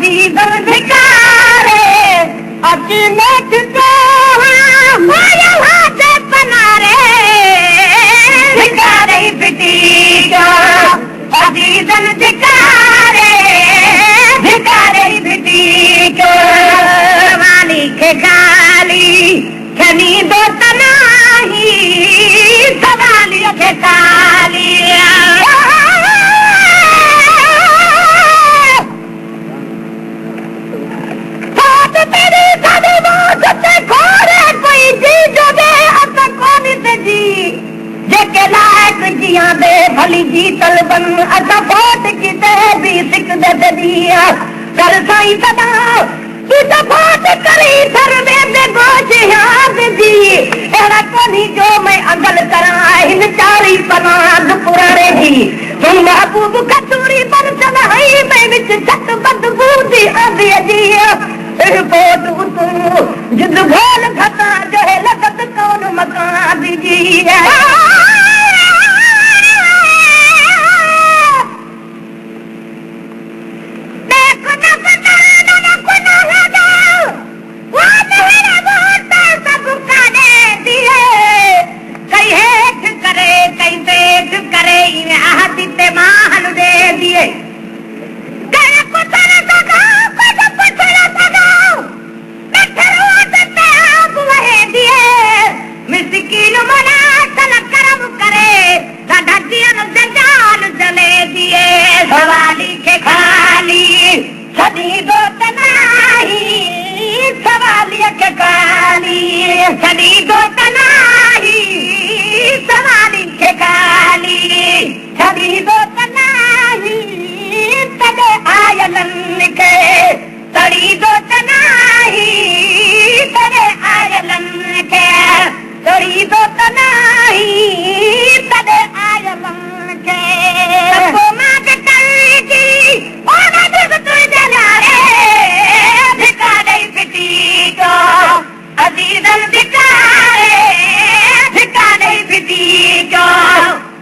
अजीजन भिकारे अकेले को हाथ पनारे भिकारे बिटी को अजीजन भिकारे भिकारे बिटी को वाली के गाली खनी दो तनाही सवालियों के काली भली जी तलबन असा फोट की भी सिक दे दिया कर साई सदा तू तो फोट करी सर में गोश याद दी एड़ा कोनी जो मैं अगल करा इन चारी पनाद पुराने जी तुम महबूब कतूरी पर सदाई में विच छत बदबू दी आंदी जी फोट तू जिद भोल खता जो है लगत कौन मकान दी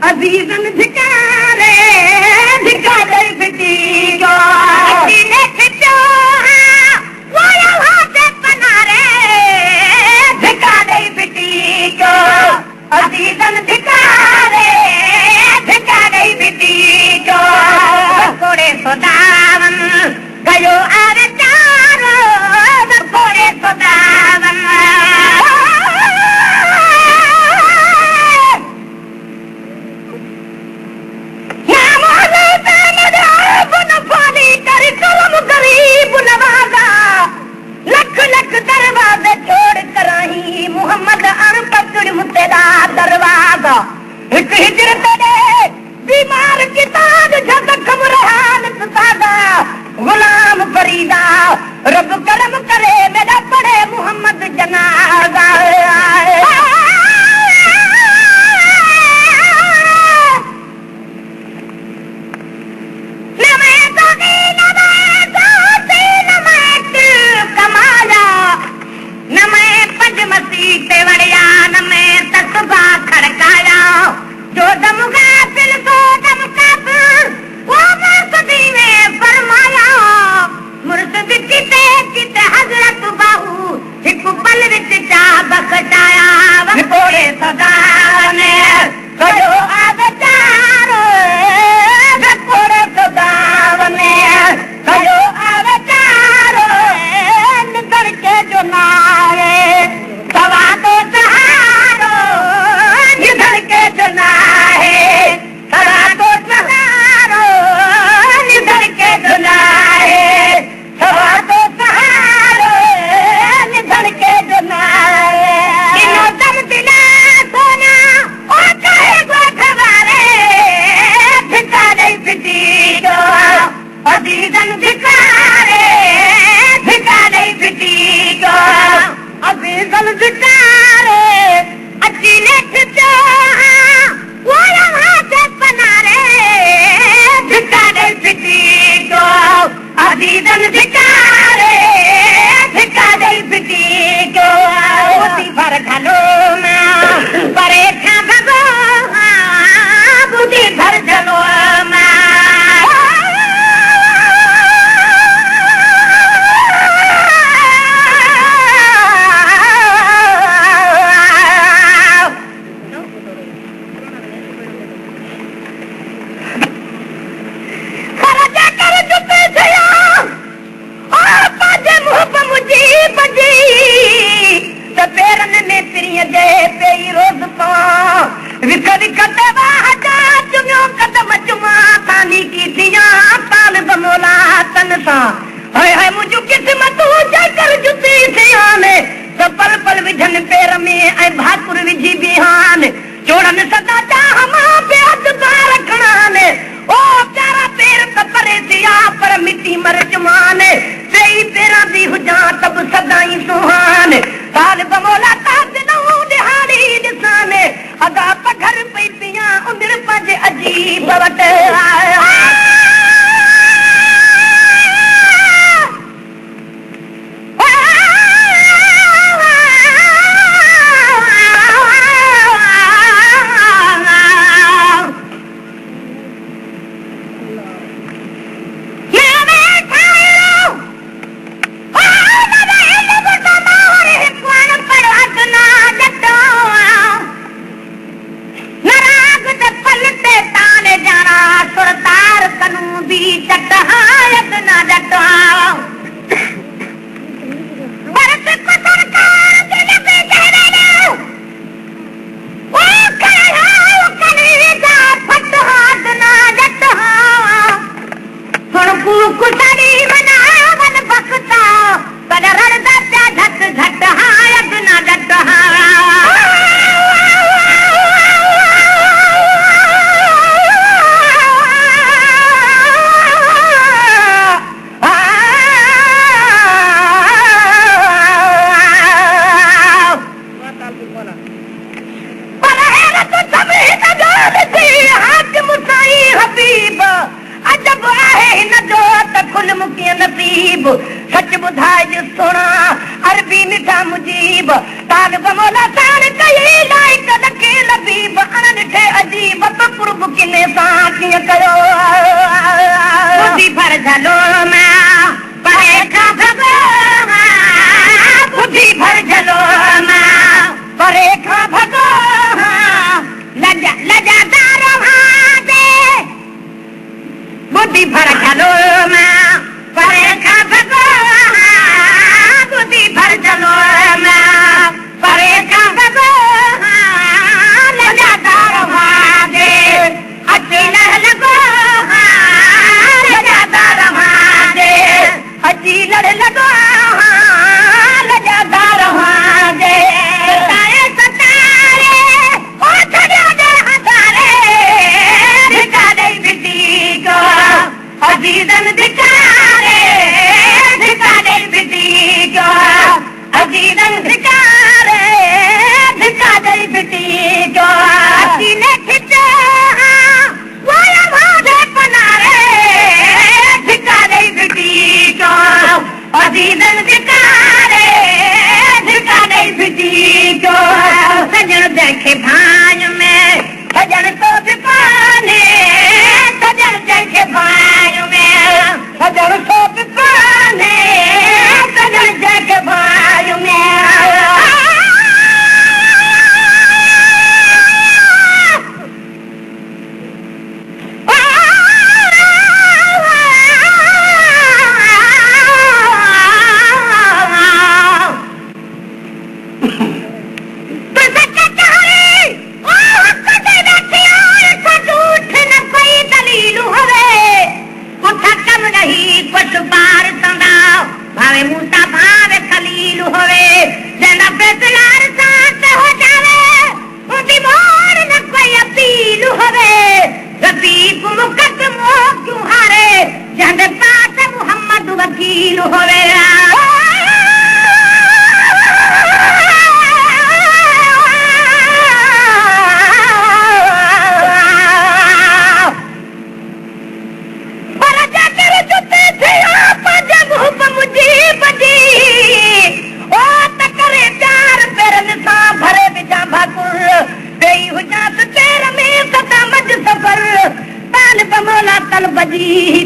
अजीजन भिकारे भिकारे बिटी को अकेले खिचो वो हाथ पनारे भिकारे बिटी को अजीजन भिकारे भिकारे बिटी को कोड़े सोदावन गयो आरे चारो कोड़े सोदावन मोहम्मद अण पकड़ मुतेदा दरवाजा एक हिजरत दे बीमार किताब जद खबरहान सादा गुलाम फरीदा रब करम करे मेरा पड़े मोहम्मद जनाजा जो दम गाफिल को दम काफिर वो मुर्शदी में फरमाया मुर्शद किते किते हजरत बाहू एक पल विच चा विकटे वाहजा चुमियो कदम चुमा तानी की दिया तालिब मौला तन सा हाय हाय मुझो किस्मत हो जाकर जुती सियाने तो पल पल विझन पैर में ऐ भाकुर विझी बिहान चोड़न सदा चाहमा पे अदबा रखना ने ओ प्यारा पैर परे सिया पर मिट्टी मर जमाने सही पैरा दी हुजा तब सदाई सुहान तालिब मौला ताज नौ दिहाड़ी दिसाने अदा पघर पई पिया उमिर पज अजीब वट सच बुधाए सोना अरबी मिठा मुजीब तालिब मौला तान कई लाइक लके लबीब अन ॾिठे अजीब तो कुर्ब किने सां कीअं कयो बुधी भर झलो मां परे खां भॻो बुधी भर झलो मां परे खां भॻो लजादार दे बुधी भर झलो मां परे खां भॻो बुधी भर झलो मां परे खां भॻो लजादार दे अची न लॻो लजादार दे अची लड़ लॻो लजादार दे सतारे ओ छॾियो दे हज़ारे धिका ॾेई बिटी को अज़ीज़न धिकारे धिका ॾेई बिटी को अज़ीज़न धिकारे धिका ॾेई बिटी को अची न खिचे वाया भादे पनारे धिका ॾेई बिटी को अज़ीज़न धिकारे धिका ॾेई बिटी को सजण जंहिंखे भाॼ में सजण तो बि कान्हे सजण जंहिंखे भाॼ में सजण तो बि कान्हे सजण जंहिंखे भाॼ में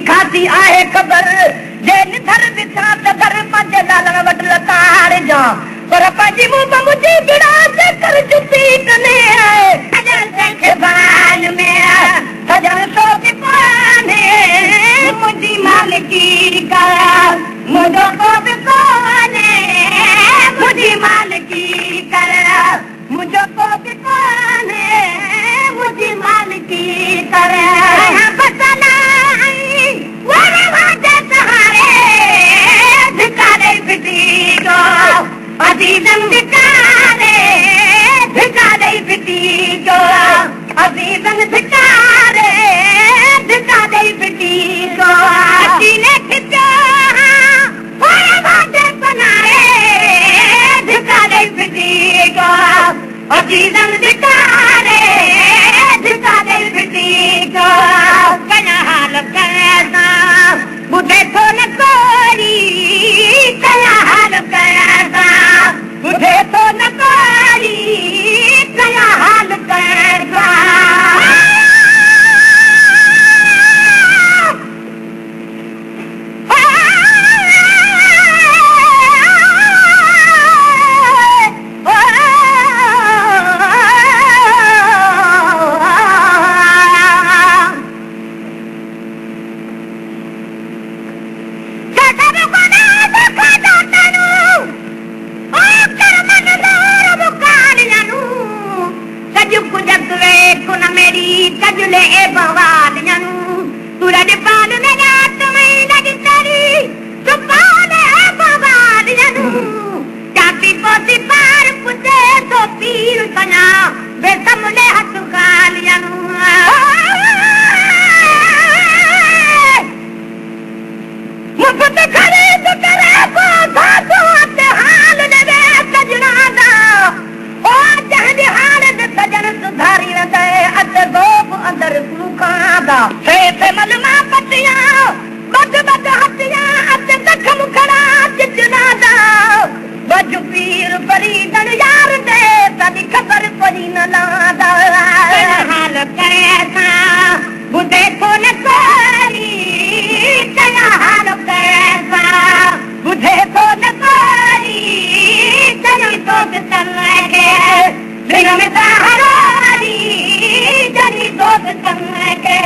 खाती आहे ख़बर जे निधर दिखा त घर पंज लालण वट लतार जा पर पंहिंजी मुंहुं मुंहिंजी बिड़ा जे कर जुती कने आहे सजण जंहिंखे भाॼ में सजण सो बि कान्हे मुंहिंजी मालिकी कर मुंहिंजो को बि कान्हे मुंहिंजी मालिकी कर मुंहिंजो को बि कान्हे दा से मलमा पतियां बद बद हथियां अत जख्म खड़ा चिचना दा बज पीर फरीदन यार दे तदी खबर कोई न लादा हाल करे सा बुधे को न कोई चला हाल करे सा बुधे को न कोई चली तो तलके दिन में सहारी चली तो तलके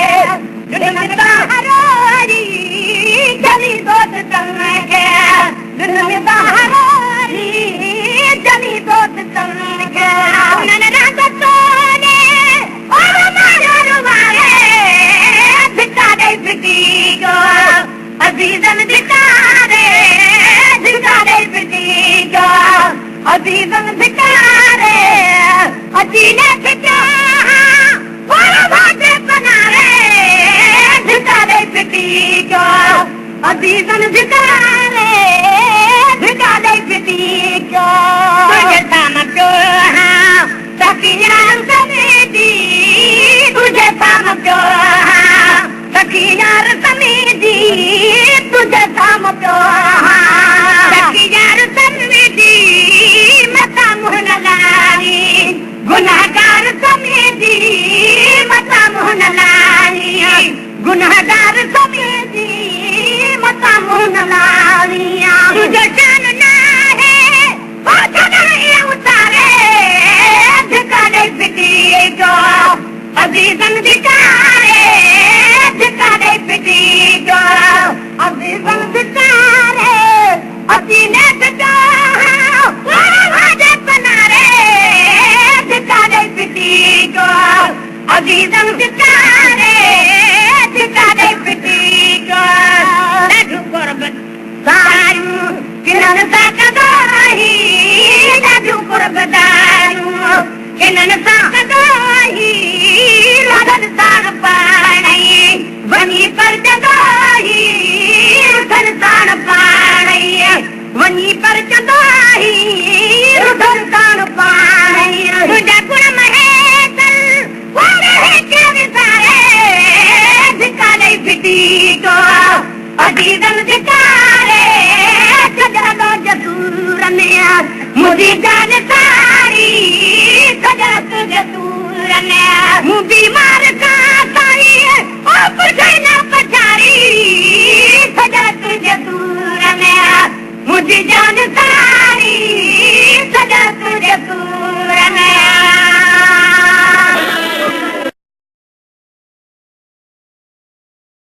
दिन में सहारी चली तो तलके दिन में सहारी चली तो तलके उन्होंने रात सोने और मारे रुवारे धिक्का दे पिटी को अजीजन धिक्का दे पिटी को अजीजन धिक्का दे अजीने धिक्का और भाटे बना रे धिक्का दे पिटी को अजीजन धिक्का दे पिटी को तुझे साम क्यों हाँ सखियार समेती तुझे साम क्यों हाँ सखियार समेती तुझे साम क्यों हाँ सखियार समेती मता मुहन लारी गुनाहगार समेती मता मुहन लारी गुनाहगार समेती मता मुहन लारी तुझे जान ना है उतारे धिक्का दे पिटी को अजीजन धिक्का दे पिटी को अजीजन धिक्का रे अजीने धिक्का भाटे बना रे धिक्का दे पिटी को अजीजन धिक्का दे पिटी को लड्डू कुर्बत सारू किरण साकदाही लड्डू कुर्बदारू किरण साकदाही लगन साग पाणई वनी पर जदाही रुधन साण पाणई वनी पर जदाही रुधन साण पाणई तुझा गुण महेतल वारे के विसारे धिक्का दे पिटी को अजीजन धिक्का रे